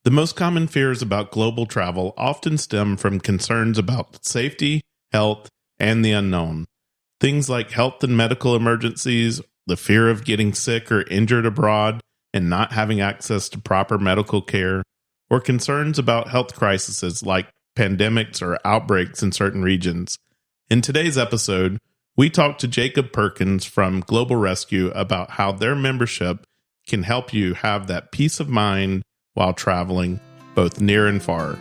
The most common fears about global travel often stem from concerns about safety, health, and the unknown. Things like health and medical emergencies, the fear of getting sick or injured abroad and not having access to proper medical care, or concerns about health crises like pandemics or outbreaks in certain regions. In today's episode, we talked to Jacob Perkins from Global Rescue about how their membership can help you have that peace of mind while traveling, both near and far.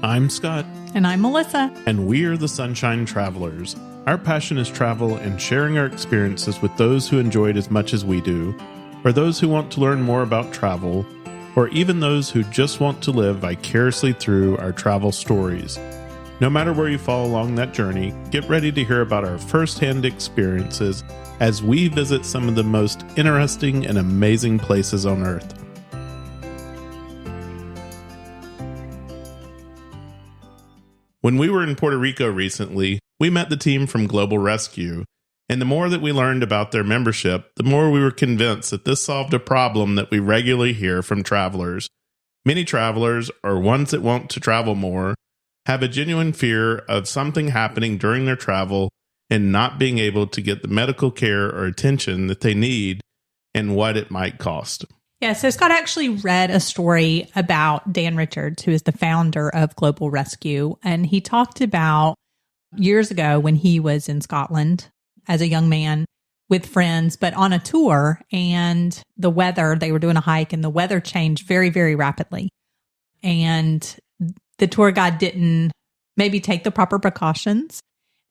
I'm Scott. And I'm Melissa. And we're the Sunshine Travelers. Our passion is travel and sharing our experiences with those who enjoy it as much as we do, or those who want to learn more about travel, or even those who just want to live vicariously through our travel stories. No matter where you fall along that journey, get ready to hear about our first-hand experiences as we visit some of the most interesting and amazing places on Earth. When we were in Puerto Rico recently, we met the team from Global Rescue, and the more that we learned about their membership, the more we were convinced that this solved a problem that we regularly hear from travelers. Many travelers, or ones that want to travel more, have a genuine fear of something happening during their travel and not being able to get the medical care or attention that they need and what it might cost. Yeah, so Scott actually read a story about Dan Richards, who is the founder of Global Rescue, and he talked about years ago when he was in Scotland as a young man with friends, but on a tour, and the weather, they were doing a hike, and the weather changed very, very rapidly. And the tour guide didn't maybe take the proper precautions.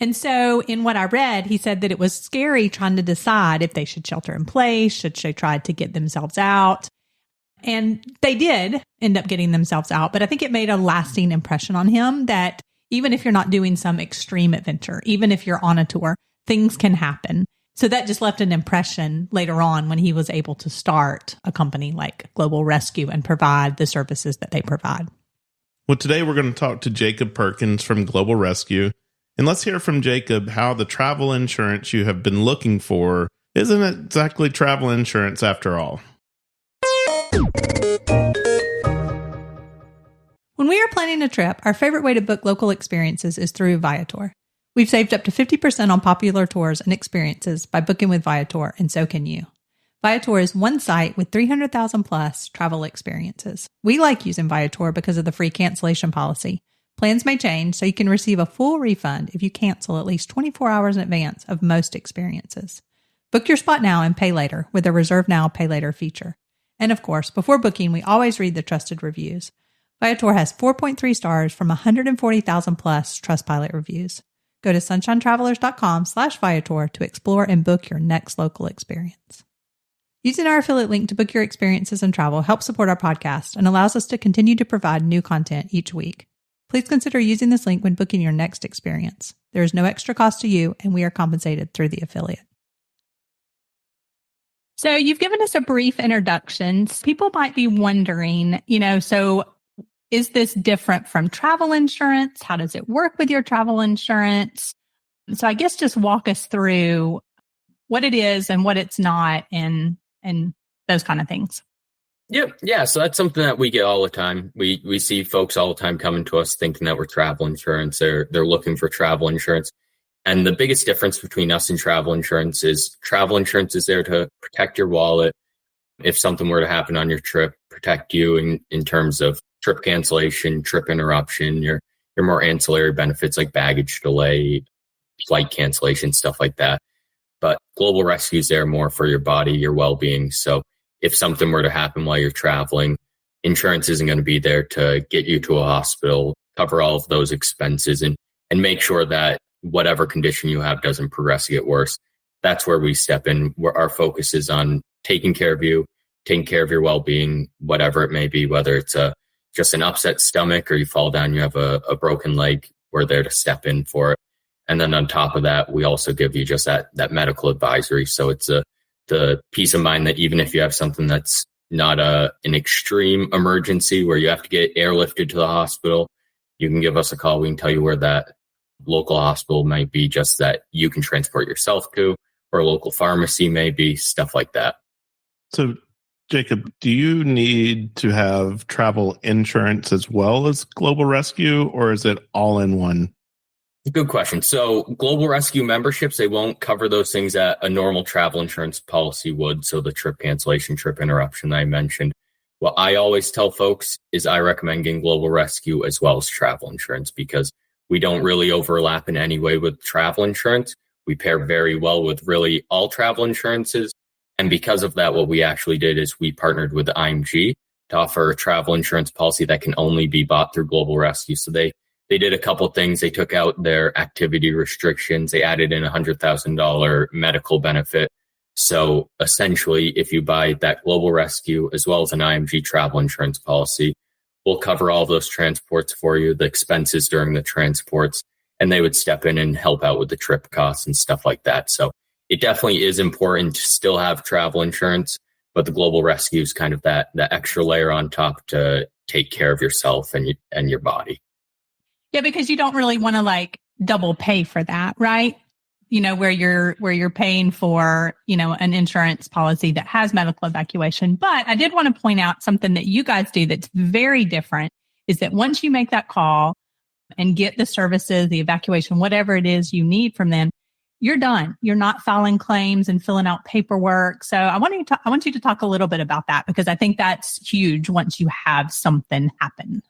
And so in what I read, he said that it was scary trying to decide if they should shelter in place, should they try to get themselves out. And they did end up getting themselves out. But I think it made a lasting impression on him that even if you're not doing some extreme adventure, even if you're on a tour, things can happen. So that just left an impression later on when he was able to start a company like Global Rescue and provide the services that they provide. Well, today we're going to talk to Jacob Perkins from Global Rescue. And let's hear from Jacob how the travel insurance you have been looking for isn't exactly travel insurance after all. When we are planning a trip, our favorite way to book local experiences is through Viator. We've saved up to 50% on popular tours and experiences by booking with Viator, and so can you. Viator is one site with 300,000 plus travel experiences. We like using Viator because of the free cancellation policy. Plans may change, so you can receive a full refund if you cancel at least 24 hours in advance of most experiences. Book your spot now and pay later with a Reserve Now, Pay Later feature. And of course, before booking, we always read the trusted reviews. Viator has 4.3 stars from 140,000 plus Trustpilot reviews. Go to sunshinetravelers.com/Viator to explore and book your next local experience. Using our affiliate link to book your experiences and travel helps support our podcast and allows us to continue to provide new content each week. Please consider using this link when booking your next experience. There is no extra cost to you, and we are compensated through the affiliate. So you've given us a brief introduction. People might be wondering, so is this different from travel insurance? How does it work with your travel insurance? So I guess just walk us through what it is and what it's not and those kind of things. Yeah. So that's something that we get all the time. We see folks all the time coming to us thinking that we're travel insurance. They're looking for travel insurance. And the biggest difference between us and travel insurance is there to protect your wallet. If something were to happen on your trip, protect you in terms of trip cancellation, trip interruption, your more ancillary benefits like baggage delay, flight cancellation, stuff like that. But Global Rescue is there more for your body, your well-being. So if something were to happen while you're traveling, insurance isn't going to be there to get you to a hospital, cover all of those expenses, and make sure that whatever condition you have doesn't progress to get worse. That's where we step in, where our focus is on taking care of you, taking care of your well-being, whatever it may be, whether it's just an upset stomach or you fall down, you have a broken leg, we're there to step in for it. And then on top of that, we also give you just that medical advisory. So it's the peace of mind that even if you have something that's not an extreme emergency where you have to get airlifted to the hospital, you can give us a call. We can tell you where that local hospital might be, just that you can transport yourself to, or a local pharmacy maybe, stuff like that. So Jacob, do you need to have travel insurance as well as Global Rescue, or is it all in one? Good question. So Global Rescue memberships, they won't cover those things that a normal travel insurance policy would. So the trip cancellation, trip interruption that I mentioned. What I always tell folks is I recommend getting Global Rescue as well as travel insurance because we don't really overlap in any way with travel insurance. We pair very well with really all travel insurances. And because of that, what we actually did is we partnered with IMG to offer a travel insurance policy that can only be bought through Global Rescue. So they did a couple things. They took out their activity restrictions. They added in a $100,000 medical benefit. So essentially, if you buy that Global Rescue as well as an IMG travel insurance policy, we'll cover all of those transports for you, the expenses during the transports, and they would step in and help out with the trip costs and stuff like that. So it definitely is important to still have travel insurance, but the Global Rescue is kind of that extra layer on top to take care of yourself and your body. Yeah, because you don't really want to like double pay for that, right? You know, where you're paying for, you know, an insurance policy that has medical evacuation. But I did want to point out something that you guys do that's very different is that once you make that call and get the services, the evacuation, whatever it is you need from them, you're done. You're not filing claims and filling out paperwork. So I want you to talk a little bit about that because I think that's huge once you have something happen.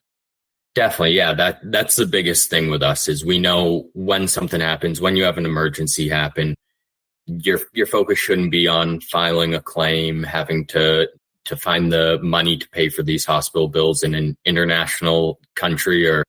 Definitely. Yeah. That's the biggest thing with us is we know when something happens, when you have an emergency happen, your focus shouldn't be on filing a claim, having to find the money to pay for these hospital bills in an international country or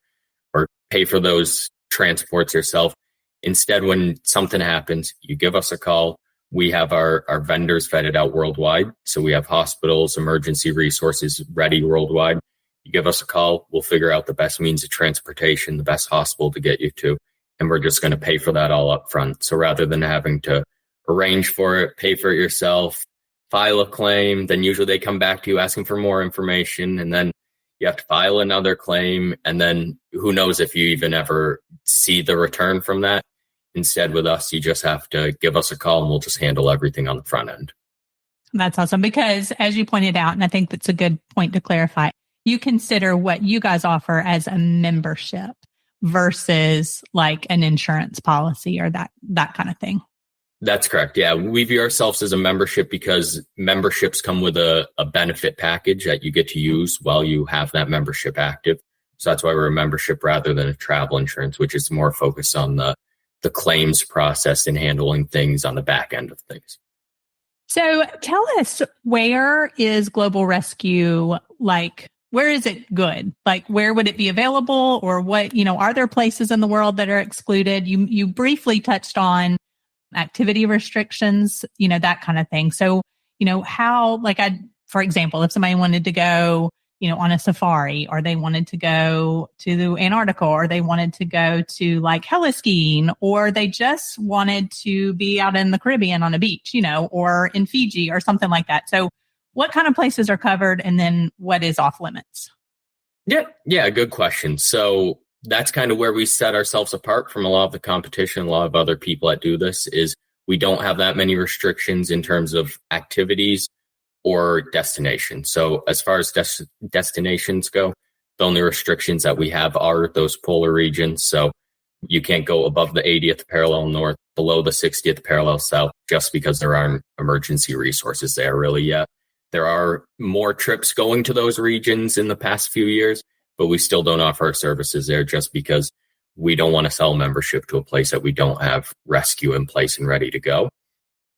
pay for those transports yourself. Instead, when something happens, you give us a call. We have our vendors vetted out worldwide. So we have hospitals, emergency resources ready worldwide. You give us a call, we'll figure out the best means of transportation, the best hospital to get you to, and we're just going to pay for that all up front. So rather than having to arrange for it, pay for it yourself, file a claim, then usually they come back to you asking for more information, and then you have to file another claim, and then who knows if you even ever see the return from that. Instead, with us, you just have to give us a call, and we'll just handle everything on the front end. That's awesome because, as you pointed out, and I think that's a good point to clarify, you consider what you guys offer as a membership versus like an insurance policy or that kind of thing. That's correct. Yeah. We view ourselves as a membership because memberships come with a benefit package that you get to use while you have that membership active. So that's why we're a membership rather than a travel insurance, which is more focused on the claims process and handling things on the back end of things. So tell us, where is Global Rescue like? Where is it good? Like, where would it be available or what, are there places in the world that are excluded? You briefly touched on activity restrictions, that kind of thing. So, how, for example, if somebody wanted to go, on a safari or they wanted to go to Antarctica or they wanted to go to like heliskiing or they just wanted to be out in the Caribbean on a beach, or in Fiji or something like that. So what kind of places are covered and then what is off limits? Yeah, good question. So that's kind of where we set ourselves apart from a lot of the competition. A lot of other people that do this is we don't have that many restrictions in terms of activities or destinations. So as far as destinations go, the only restrictions that we have are those polar regions. So you can't go above the 80th parallel north, below the 60th parallel south, just because there aren't emergency resources there really yet. There are more trips going to those regions in the past few years, but we still don't offer our services there just because we don't want to sell membership to a place that we don't have rescue in place and ready to go.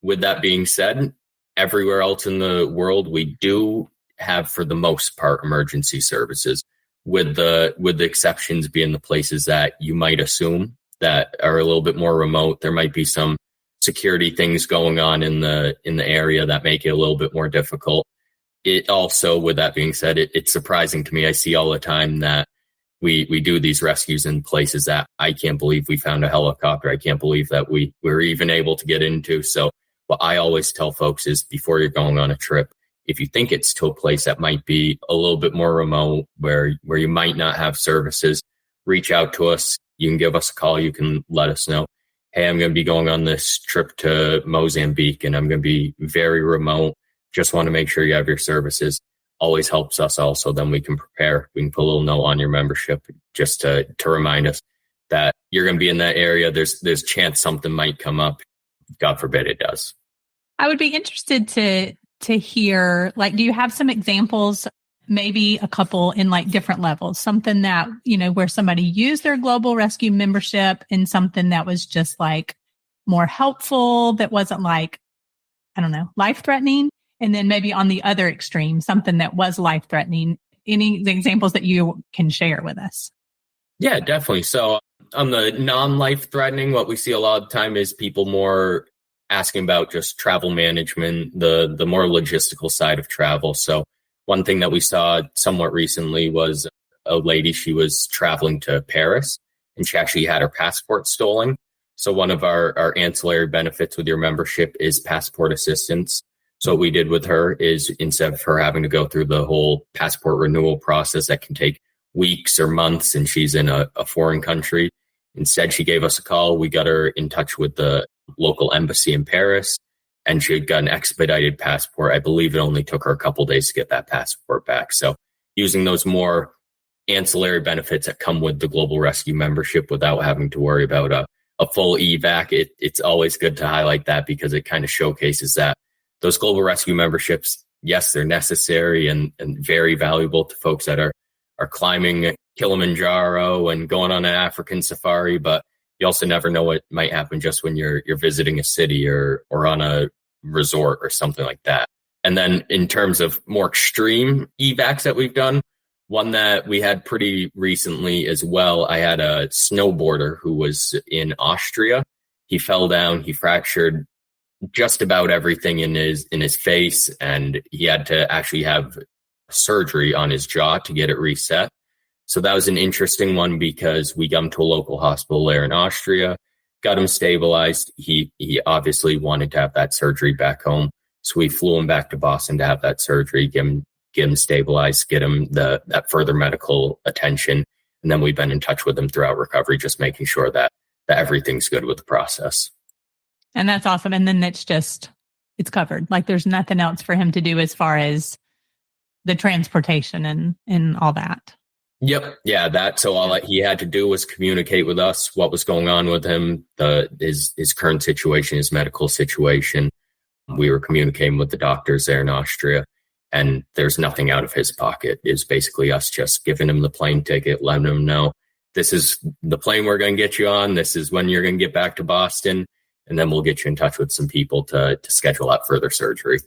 With that being said, everywhere else in the world, we do have, for the most part, emergency services, with the exceptions being the places that you might assume that are a little bit more remote. There might be some security things going on in the area that make it a little bit more difficult. It also, with that being said, it's surprising to me. I see all the time that we do these rescues in places that I can't believe we found a helicopter. I can't believe that we were even able to get into. So what I always tell folks is before you're going on a trip, if you think it's to a place that might be a little bit more remote, where you might not have services, reach out to us. You can give us a call. You can let us know, hey, I'm going to be going on this trip to Mozambique and I'm going to be very remote. just want to make sure you have your services always helps us also. Then we can prepare. We can put a little note on your membership just to remind us that you're going to be in that area. There's chance something might come up. God forbid it does. I would be interested to hear, like, do you have some examples, maybe a couple in like different levels, something that, where somebody used their Global Rescue membership and something that was just like more helpful, that wasn't like, I don't know, life-threatening. And then maybe on the other extreme, something that was life-threatening. Any examples that you can share with us? Yeah, definitely. So on the non-life-threatening, what we see a lot of the time is people more asking about just travel management, the more logistical side of travel. So one thing that we saw somewhat recently was a lady, she was traveling to Paris and she actually had her passport stolen. So one of our ancillary benefits with your membership is passport assistance. So what we did with her is, instead of her having to go through the whole passport renewal process that can take weeks or months and she's in a foreign country, instead she gave us a call. We got her in touch with the local embassy in Paris and she had got an expedited passport. I believe it only took her a couple of days to get that passport back. So using those more ancillary benefits that come with the Global Rescue membership without having to worry about a full evac, it's always good to highlight that because it kind of showcases that those Global Rescue memberships, yes, they're necessary and very valuable to folks that are climbing Kilimanjaro and going on an African safari, but you also never know what might happen just when you're visiting a city or on a resort or something like that. And then in terms of more extreme evacs that we've done, one that we had pretty recently as well, I had a snowboarder who was in Austria. He fell down, he fractured just about everything in his face, and he had to actually have surgery on his jaw to get it reset. So that was an interesting one because we got him to a local hospital there in Austria, got him stabilized. He obviously wanted to have that surgery back home. So we flew him back to Boston to have that surgery, get him stabilized, get him that further medical attention. And then we've been in touch with him throughout recovery, just making sure that everything's good with the process. And that's awesome. And then it's covered. Like there's nothing else for him to do as far as the transportation and all that. Yep. Yeah, so all that he had to do was communicate with us what was going on with him, his current situation, his medical situation. We were communicating with the doctors there in Austria, and there's nothing out of his pocket. It's basically us just giving him the plane ticket, letting him know this is the plane we're going to get you on. This is when you're going to get back to Boston. And then we'll get you in touch with some people to schedule out further surgery.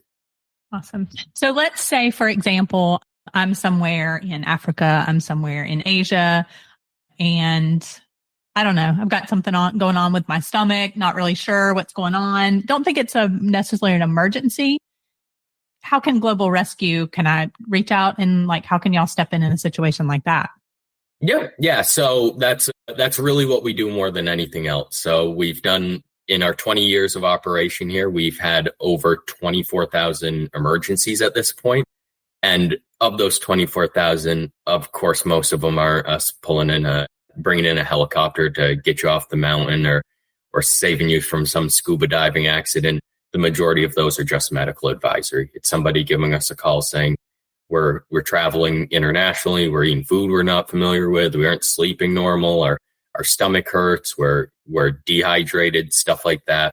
Awesome. So let's say, for example, I'm somewhere in Africa, I'm somewhere in Asia, and I don't know, I've got something going on with my stomach, not really sure what's going on. Don't think it's necessarily an emergency. How can Global Rescue, can I reach out and how can y'all step in a situation like that? Yeah. So that's really what we do more than anything else. So we've done, in our 20 years of operation here, we've had over 24,000 emergencies at this point. And of those 24,000, of course, most of them are us bringing in a helicopter to get you off the mountain or saving you from some scuba diving accident. The majority of those are just medical advisory. It's somebody giving us a call saying, we're traveling internationally, we're eating food we're not familiar with, we aren't sleeping normal, or our stomach hurts, we're dehydrated, stuff like that.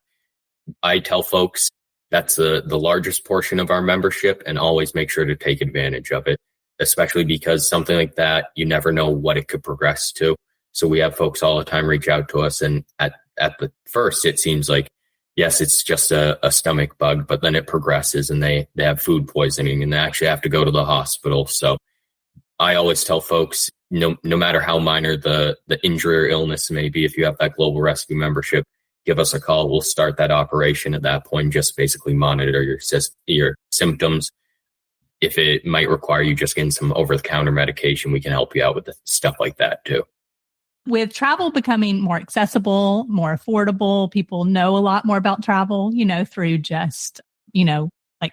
I tell folks that's the largest portion of our membership, and always make sure to take advantage of it, especially because something like that, you never know what it could progress to. So we have folks all the time reach out to us, and at the first, it seems like, yes, it's just a stomach bug, but then it progresses and they have food poisoning and they actually have to go to the hospital. So I always tell folks, no matter how minor the injury or illness may be, if you have that Global Rescue membership, give us a call. We'll start that operation at that point, just basically monitor your symptoms. If it might require you just getting some over-the-counter medication, we can help you out with stuff like that too. With travel becoming more accessible, more affordable, people know a lot more about travel, through just,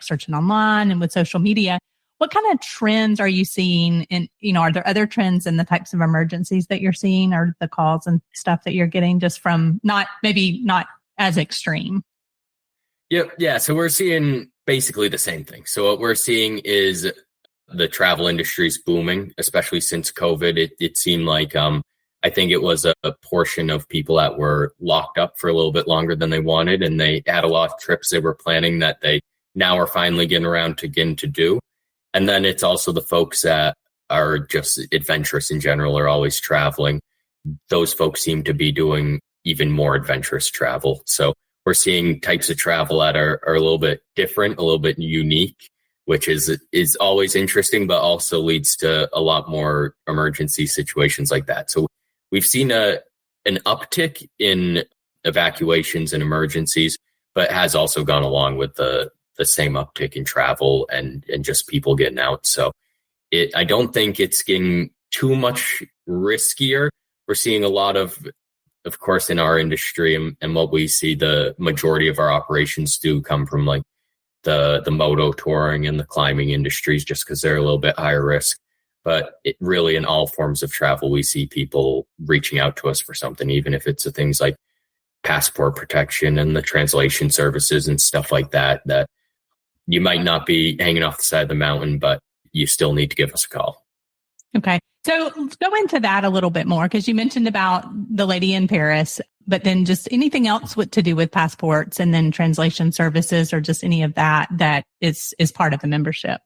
searching online and with social media. What kind of trends are you seeing? And, are there other trends in the types of emergencies that you're seeing, or the calls and stuff that you're getting just from not as extreme? Yep. Yeah. So we're seeing basically the same thing. So what we're seeing is the travel industry is booming, especially since COVID. It seemed like I think it was a portion of people that were locked up for a little bit longer than they wanted, and they had a lot of trips they were planning that they now are finally getting around to getting to do. And then it's also the folks that are just adventurous in general, are always traveling. Those folks seem to be doing even more adventurous travel. So we're seeing types of travel that are a little bit different, a little bit unique, which is always interesting, but also leads to a lot more emergency situations like that. So we've seen an uptick in evacuations and emergencies, but has also gone along with the same uptick in travel and just people getting out. So I don't think it's getting too much riskier. We're seeing a lot of course, in our industry and what we see, the majority of our operations do come from like the moto touring and the climbing industries, just because they're a little bit higher risk. But it really, in all forms of travel, we see people reaching out to us for something, even if it's things like passport protection and the translation services and stuff like that, that you might not be hanging off the side of the mountain, but you still need to give us a call. Okay. So let's go into that a little bit more, because you mentioned about the lady in Paris, but then just anything else to do with passports and then translation services, or just any of that is part of the membership.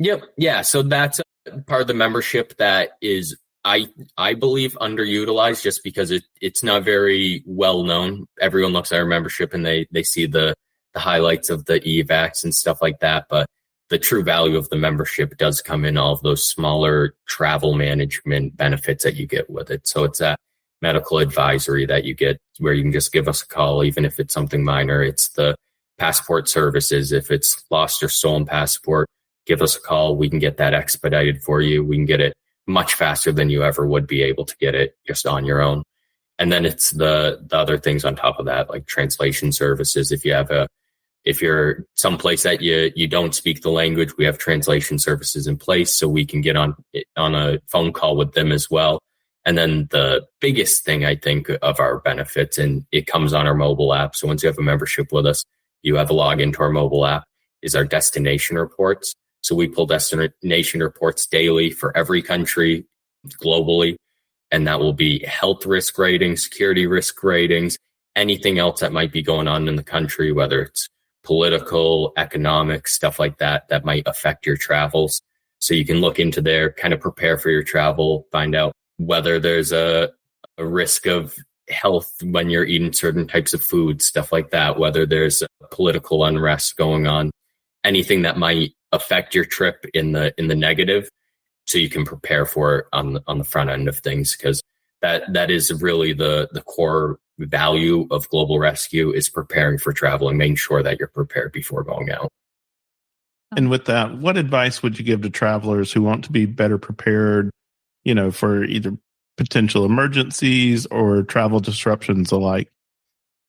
Yep. Yeah. So that's part of the membership that is, I believe, underutilized, just because it's not very well known. Everyone looks at our membership and they see the highlights of the evacs and stuff like that. But the true value of the membership does come in all of those smaller travel management benefits that you get with it. So it's that medical advisory that you get where you can just give us a call, even if it's something minor. It's the passport services. If it's lost or stolen passport, give us a call. We can get that expedited for you. We can get it much faster than you ever would be able to get it just on your own. And then it's the other things on top of that, like translation services. If you're someplace that you don't speak the language, we have translation services in place, so we can get on a phone call with them as well. And then the biggest thing, I think, of our benefits, and it comes on our mobile app. So once you have a membership with us, you have a login to our mobile app, is our destination reports. So we pull destination reports daily for every country globally. And that will be health risk ratings, security risk ratings, anything else that might be going on in the country, whether it's political, economic, stuff like that might affect your travels. So you can look into there, kind of prepare for your travel, find out whether there's a risk of health when you're eating certain types of food, stuff like that, whether there's political unrest going on, anything that might affect your trip in the negative, so you can prepare for it on the front end of things, because that is really the core value of Global Rescue, is preparing for travel and making sure that you're prepared before going out. And with that, what advice would you give to travelers who want to be better prepared, for either potential emergencies or travel disruptions alike?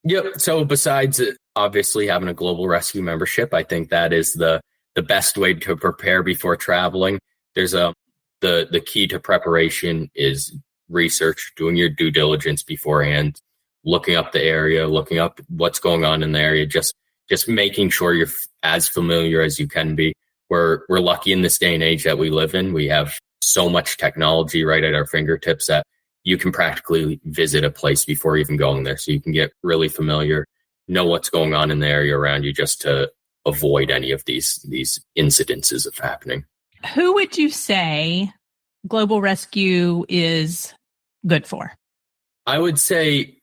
Yep. So besides obviously having a Global Rescue membership, I think that is the best way to prepare before traveling. There's the key to preparation is research, doing your due diligence beforehand, looking up the area, looking up what's going on in the area, just making sure you're as familiar as you can be. We're lucky in this day and age that we live in. We have so much technology right at our fingertips that you can practically visit a place before even going there. So you can get really familiar, know what's going on in the area around you, just to avoid any of these incidences of happening. Who would you say Global Rescue is good for? I would say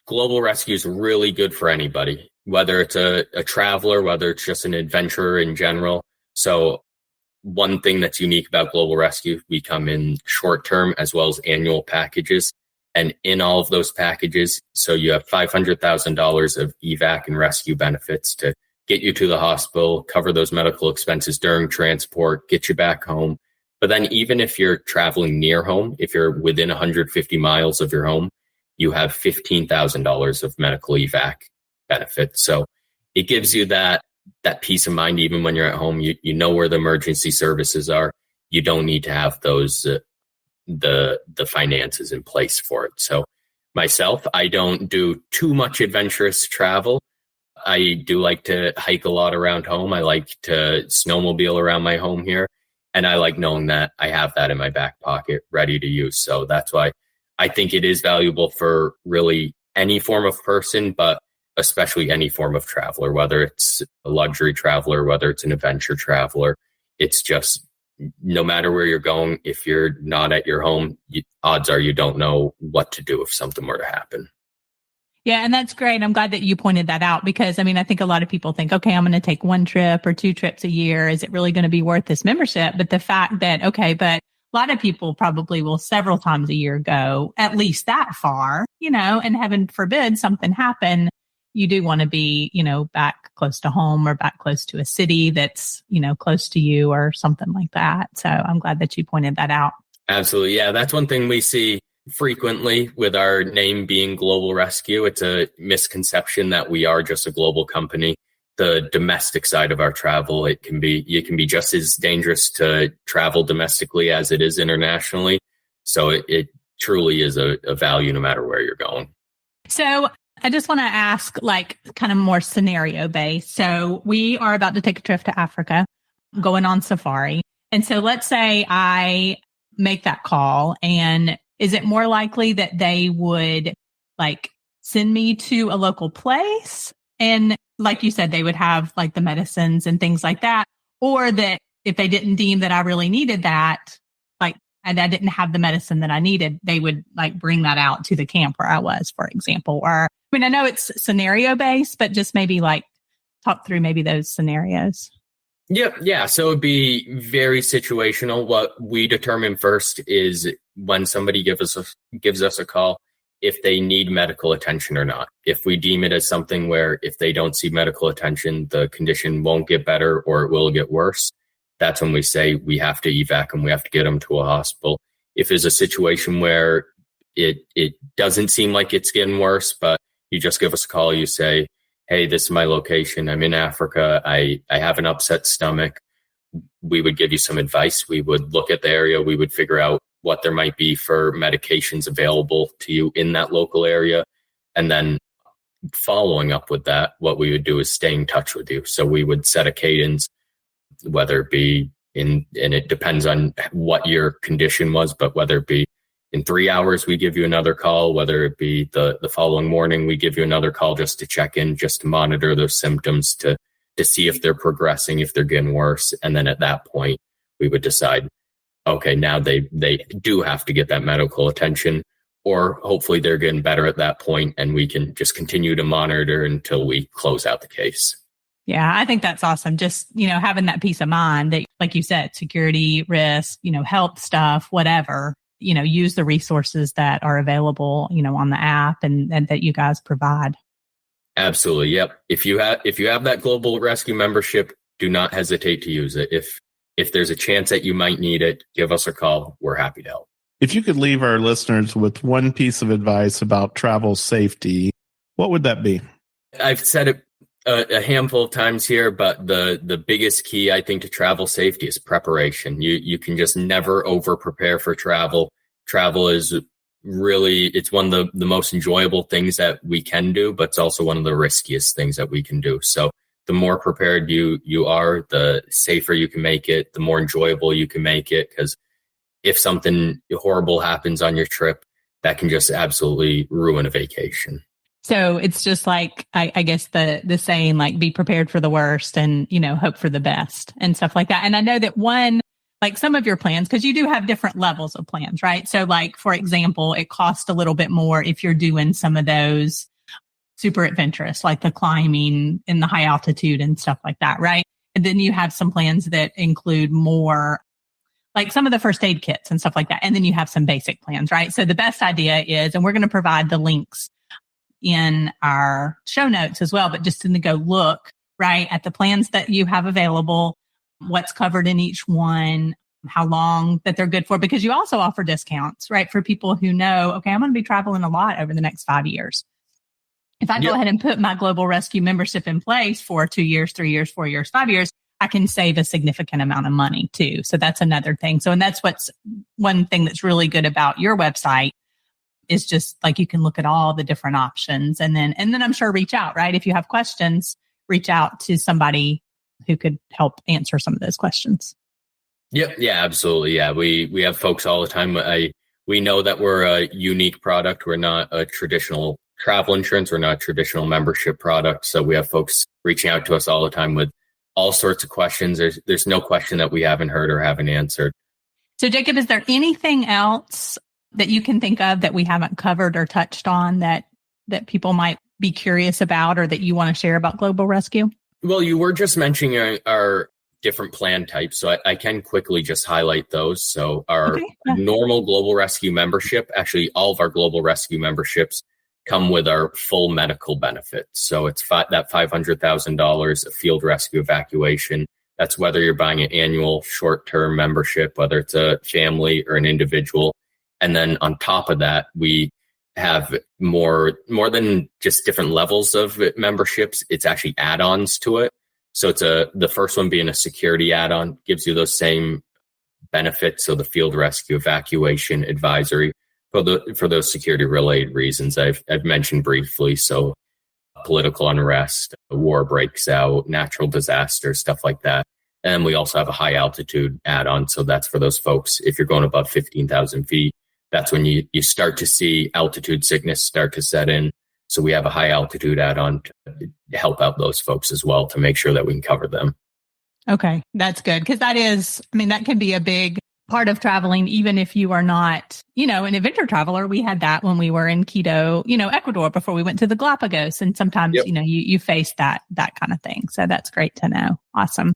Global Rescue is really good for anybody, whether it's a traveler, whether it's just an adventurer in general. So one thing that's unique about Global Rescue, we come in short-term as well as annual packages. And in all of those packages, so you have $500,000 of evac and rescue benefits to get you to the hospital, cover those medical expenses during transport, get you back home. But then even if you're traveling near home, if you're within 150 miles of your home, you have $15,000 of medical evac benefits. So it gives you that peace of mind. Even when you're at home, you know where the emergency services are. You don't need to have those the finances in place for it. So myself, I don't do too much adventurous travel. I do like to hike a lot around home. I like to snowmobile around my home here. And I like knowing that I have that in my back pocket ready to use. So that's why I think it is valuable for really any form of person, but especially any form of traveler, whether it's a luxury traveler, whether it's an adventure traveler. It's just no matter where you're going, if you're not at your home, odds are you don't know what to do if something were to happen. Yeah, and that's great. I'm glad that you pointed that out because, I mean, I think a lot of people think, okay, I'm going to take one trip or 2 trips a year. Is it really going to be worth this membership? But the fact that, okay, but a lot of people probably will several times a year go at least that far, and heaven forbid something happen. You do want to be, back close to home or back close to a city that's, close to you or something like that. So I'm glad that you pointed that out. Absolutely. Yeah, that's one thing we see frequently with our name being Global Rescue. It's a misconception that we are just a global company. The domestic side of our travel, it can be just as dangerous to travel domestically as it is internationally. So it truly is a value no matter where you're going. So I just want to ask kind of more scenario based. So we are about to take a trip to Africa, going on safari. And so let's say I make that call, and is it more likely that they would send me to a local place? And like you said, they would have the medicines and things like that, or that if they didn't deem that I really needed that, and I didn't have the medicine that I needed, they would bring that out to the camp where I was, for example. Or, I know it's scenario based, but just maybe talk through maybe those scenarios. Yep. Yeah. So it'd be very situational. What we determine first is when somebody gives us a call, if they need medical attention or not. If we deem it as something where if they don't see medical attention, the condition won't get better or it will get worse, that's when we say we have to evac them. We have to get them to a hospital. If there's a situation where it doesn't seem like it's getting worse, but you just give us a call, you say, hey, this is my location. I'm in Africa. I have an upset stomach. We would give you some advice. We would look at the area. We would figure out what there might be for medications available to you in that local area. And then following up with that, what we would do is stay in touch with you. So we would set a cadence, whether it be and it depends on what your condition was, but whether it be in 3 hours, we give you another call, whether it be the following morning, we give you another call just to check in, just to monitor those symptoms, to see if they're progressing, if they're getting worse. And then at that point, we would decide, okay, now they do have to get that medical attention, or hopefully they're getting better at that point and we can just continue to monitor until we close out the case. Yeah, I think that's awesome. Just, having that peace of mind that, like you said, security, risk, health stuff, whatever, use the resources that are available, on the app and that you guys provide. Absolutely. Yep. If you have that Global Rescue membership, do not hesitate to use it. If there's a chance that you might need it, give us a call. We're happy to help. If you could leave our listeners with one piece of advice about travel safety, what would that be? I've said it a handful of times here, but the biggest key, I think, to travel safety is preparation. You can just never over prepare for travel. Travel is really, it's one of the most enjoyable things that we can do, but it's also one of the riskiest things that we can do. So the more prepared you are, the safer you can make it, the more enjoyable you can make it. Because if something horrible happens on your trip, that can just absolutely ruin a vacation. So it's just I guess the saying, be prepared for the worst and, hope for the best and stuff like that. And I know that some of your plans, because you do have different levels of plans, right? So for example, it costs a little bit more if you're doing some of those super adventurous, like the climbing in the high altitude and stuff like that, right? And then you have some plans that include more, some of the first aid kits and stuff like that. And then you have some basic plans, right? So the best idea is, and we're going to provide the links in our show notes as well, but just to go look right at the plans that you have available, what's covered in each one, how long that they're good for, because you also offer discounts, right? For people who know, okay, I'm going to be traveling a lot over the next 5 years. If I go ahead and put my Global Rescue membership in place for 2 years, 3 years, 4 years, 5 years, I can save a significant amount of money too. So that's another thing. So, and that's one thing that's really good about your website. is just like you can look at all the different options and then I'm sure reach out, right? If you have questions, reach out to somebody who could help answer some of those questions. Yep. Yeah, absolutely. Yeah. We have folks all the time. We know that we're a unique product. We're not a traditional travel insurance. We're not a traditional membership product. So we have folks reaching out to us all the time with all sorts of questions. There's no question that we haven't heard or haven't answered. So Jacob, is there anything else that you can think of that we haven't covered or touched on that people might be curious about or that you want to share about Global Rescue? Well, you were just mentioning our different plan types, so I can quickly just highlight those. So our normal Global Rescue membership, actually all of our Global Rescue memberships come with our full medical benefits. So it's that $500,000 of field rescue evacuation. That's whether you're buying an annual short-term membership, whether it's a family or an individual. And then on top of that, we have more than just different levels of memberships. It's actually add-ons to it. So it's the first one being a security add-on, gives you those same benefits. So the field rescue, evacuation, advisory for those security related reasons I've mentioned briefly. So political unrest, war breaks out, natural disasters, stuff like that. And we also have a high altitude add-on. So that's for those folks. If you're going above 15,000 feet, that's when you start to see altitude sickness start to set in. So we have a high altitude add-on to help out those folks as well to make sure that we can cover them. Okay, that's good. Because that can be a big part of traveling, even if you are not, an adventure traveler. We had that when we were in Quito, Ecuador, before we went to the Galapagos. And sometimes, you face that kind of thing. So that's great to know. Awesome.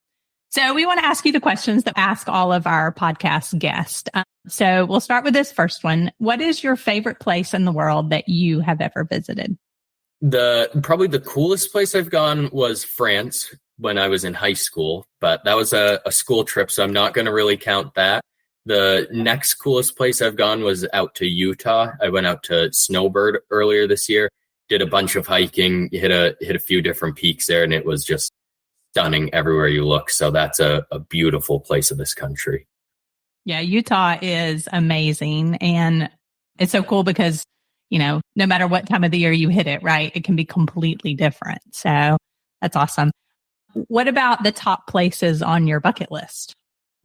So we want to ask you the questions that ask all of our podcast guests. So we'll start with this first one. What is your favorite place in the world that you have ever visited? Probably the coolest place I've gone was France when I was in high school, but that was a school trip, so I'm not going to really count that. The next coolest place I've gone was out to Utah. I went out to Snowbird earlier this year, did a bunch of hiking, hit a few different peaks there, and it was just stunning everywhere you look. So that's a beautiful place of this country. Yeah, Utah is amazing. And it's so cool because, no matter what time of the year you hit it, right, it can be completely different. So that's awesome. What about the top places on your bucket list?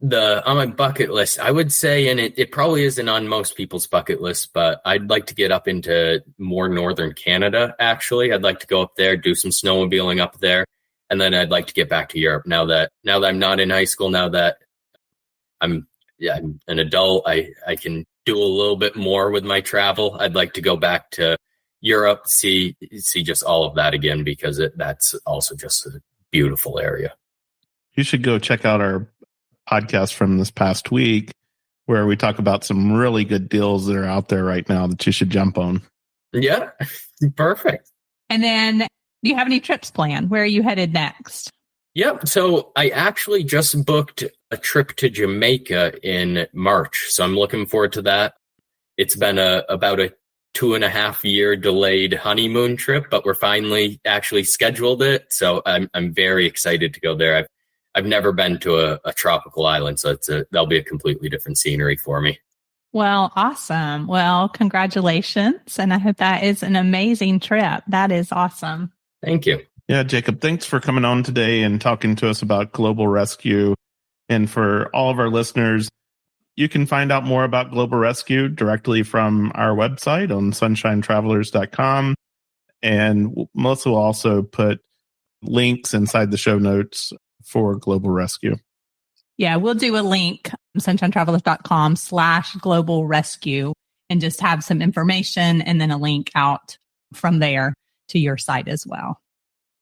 On my bucket list, I would say, and it probably isn't on most people's bucket list, but I'd like to get up into more northern Canada, actually. I'd like to go up there, do some snowmobiling up there. And then I'd like to get back to Europe now that I'm not in high school, now that I'm an adult, I can do a little bit more with my travel. I'd like to go back to Europe, see just all of that again, because that's also just a beautiful area. You should go check out our podcast from this past week where we talk about some really good deals that are out there right now that you should jump on. Yeah, perfect. And then do you have any trips planned? Where are you headed next? Yep. So I actually just booked a trip to Jamaica in March. So I'm looking forward to that. It's been about a 2.5-year delayed honeymoon trip, but we're finally actually scheduled it. So I'm very excited to go there. I've never been to a tropical island, so that'll be a completely different scenery for me. Well, awesome. Well, congratulations. And I hope that is an amazing trip. That is awesome. Thank you. Yeah, Jacob, thanks for coming on today and talking to us about Global Rescue. And for all of our listeners, you can find out more about Global Rescue directly from our website on sunshinetravelers.com. And Melissa will also put links inside the show notes for Global Rescue. Yeah, we'll do a link, sunshinetravelers.com/global rescue, and just have some information and then a link out from there to your site as well.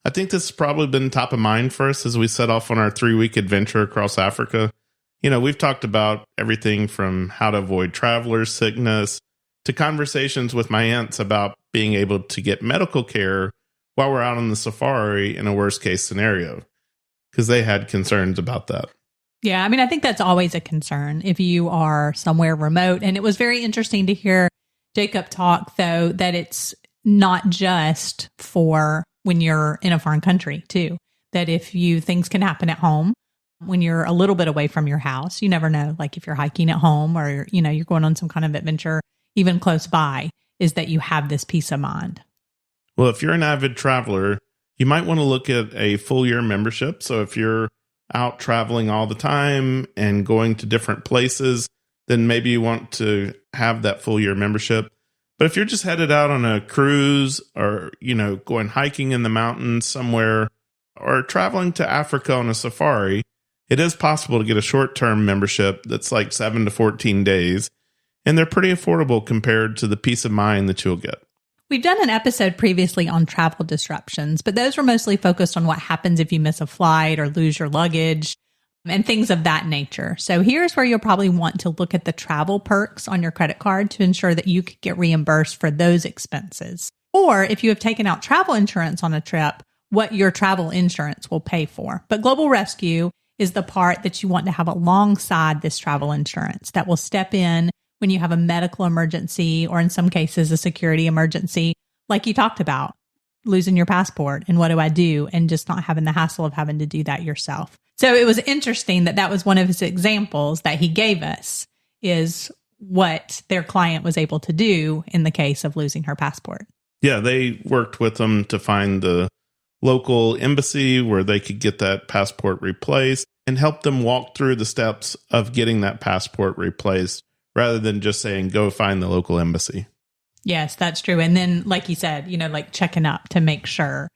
I think this has probably been top of mind for us as we set off on our 3-week adventure across Africa. We've talked about everything from how to avoid traveler sickness to conversations with my aunts about being able to get medical care while we're out on the safari in a worst case scenario, because they had concerns about that. Yeah, I think that's always a concern if you are somewhere remote. And it was very interesting to hear Jacob talk, though, that it's not just for when you're in a foreign country, too. That things can happen at home when you're a little bit away from your house. You never know, like if you're hiking at home or, you're going on some kind of adventure, even close by. is that you have this peace of mind. Well, if you're an avid traveler, you might want to look at a full year membership. So if you're out traveling all the time and going to different places, then maybe you want to have that full year membership. But if you're just headed out on a cruise or, going hiking in the mountains somewhere or traveling to Africa on a safari, it is possible to get a short-term membership that's like 7 to 14 days. And they're pretty affordable compared to the peace of mind that you'll get. We've done an episode previously on travel disruptions, but those were mostly focused on what happens if you miss a flight or lose your luggage and things of that nature. So here's where you'll probably want to look at the travel perks on your credit card to ensure that you could get reimbursed for those expenses. Or if you have taken out travel insurance on a trip, what your travel insurance will pay for. But Global Rescue is the part that you want to have alongside this travel insurance that will step in when you have a medical emergency, or in some cases, a security emergency, like you talked about, losing your passport and what do I do, and just not having the hassle of having to do that yourself. So it was interesting that was one of his examples that he gave us, is what their client was able to do in the case of losing her passport. Yeah, they worked with them to find the local embassy where they could get that passport replaced and help them walk through the steps of getting that passport replaced, rather than just saying, go find the local embassy. Yes, that's true. And then, like you said, like checking up to make sure,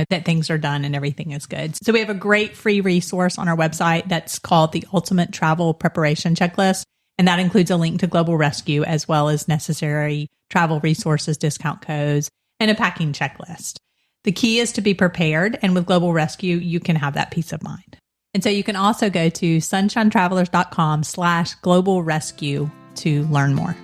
that things are done and everything is good. So we have a great free resource on our website that's called the Ultimate Travel Preparation Checklist. And that includes a link to Global Rescue, as well as necessary travel resources, discount codes, and a packing checklist. The key is to be prepared. And with Global Rescue, you can have that peace of mind. And so you can also go to sunshinetravelers.com/global rescue to learn more.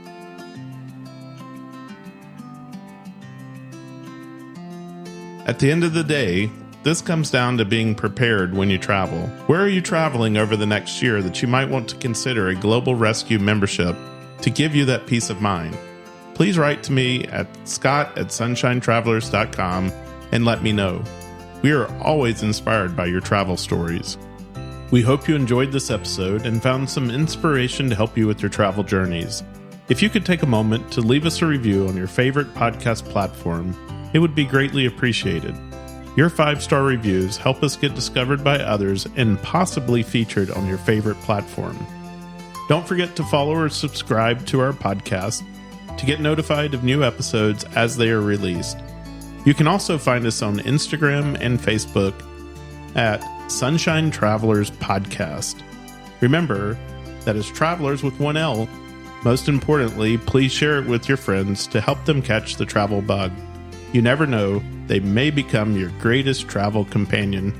At the end of the day, this comes down to being prepared when you travel. Where are you traveling over the next year that you might want to consider a Global Rescue membership to give you that peace of mind? Please write to me at scott@sunshinetravelers.com and let me know. We are always inspired by your travel stories. We hope you enjoyed this episode and found some inspiration to help you with your travel journeys. If you could take a moment to leave us a review on your favorite podcast platform, it would be greatly appreciated. Your 5-star reviews help us get discovered by others and possibly featured on your favorite platform. Don't forget to follow or subscribe to our podcast to get notified of new episodes as they are released. You can also find us on Instagram and Facebook at Sunshine Travelers Podcast. Remember that as travelers with one L, most importantly, please share it with your friends to help them catch the travel bug. You never know, they may become your greatest travel companion.